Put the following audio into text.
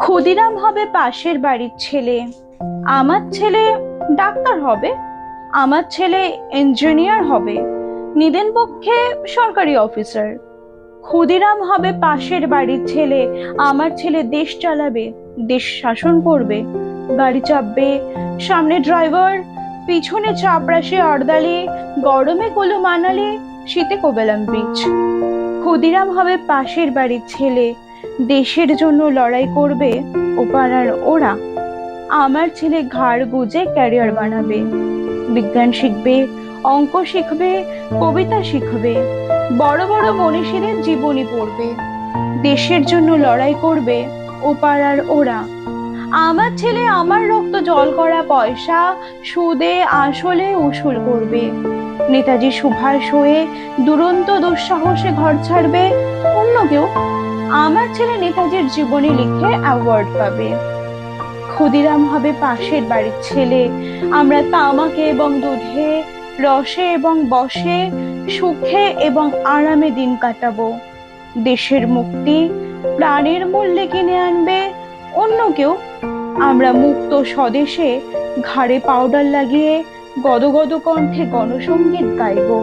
ক্ষুদিরাম হবে পাশের বাড়ির ছেলে, আমার ছেলে ডাক্তার হবে, আমার ছেলে ইঞ্জিনিয়ার হবে, নিদেন পক্ষে সরকারি অফিসার। ক্ষুদিরাম হবে পাশের বাড়ির ছেলে, আমার ছেলে দেশ চালাবে, দেশ শাসন করবে, গাড়ি চাপবে, সামনে ড্রাইভার, পিছনে চাপরাশি আর্দালি, গরমে কুলু মানালি, শীতে কোবেলাম বিচ। ক্ষুদিরাম হবে পাশের বাড়ির ছেলে, দেশের জন্য লড়াই করবে ও পাড়ার ওরা। আমার ছেলে ঘাড় গুজে ক্যারিয়ার বানাবে, বিজ্ঞান শিখবে, অঙ্ক শিখবে, কবিতা শিখবে, বড় বড় মনীষীদের জীবনী পড়বে, দেশের জন্য লড়াই করবে ও পাড়ার ওরা। আমার ছেলে আমার রক্ত জল করা পয়সা সুদে আসলে উসুল করবে, নেতাজি সুভাষ হয়ে দুরন্ত দুঃসাহসে ঘর ছাড়বে। অন্য কেউ, আমার ছেলে নেতাজির জীবনী লিখে অ্যাওয়ার্ড পাবে। ক্ষুদিরাম হবে পাশের বাড়ির ছেলে, আমরা তামাকে এবং দুধে, রসে এবং বসে, সুখে এবং আরামে দিন কাটাবো। দেশের মুক্তি প্রাণের মূল্যে কিনে আনবে অন্য কেউ, আমরা মুক্ত স্বদেশে ঘাড়ে পাউডার লাগিয়ে গদগদ কণ্ঠে গণসঙ্গীত গাইবো।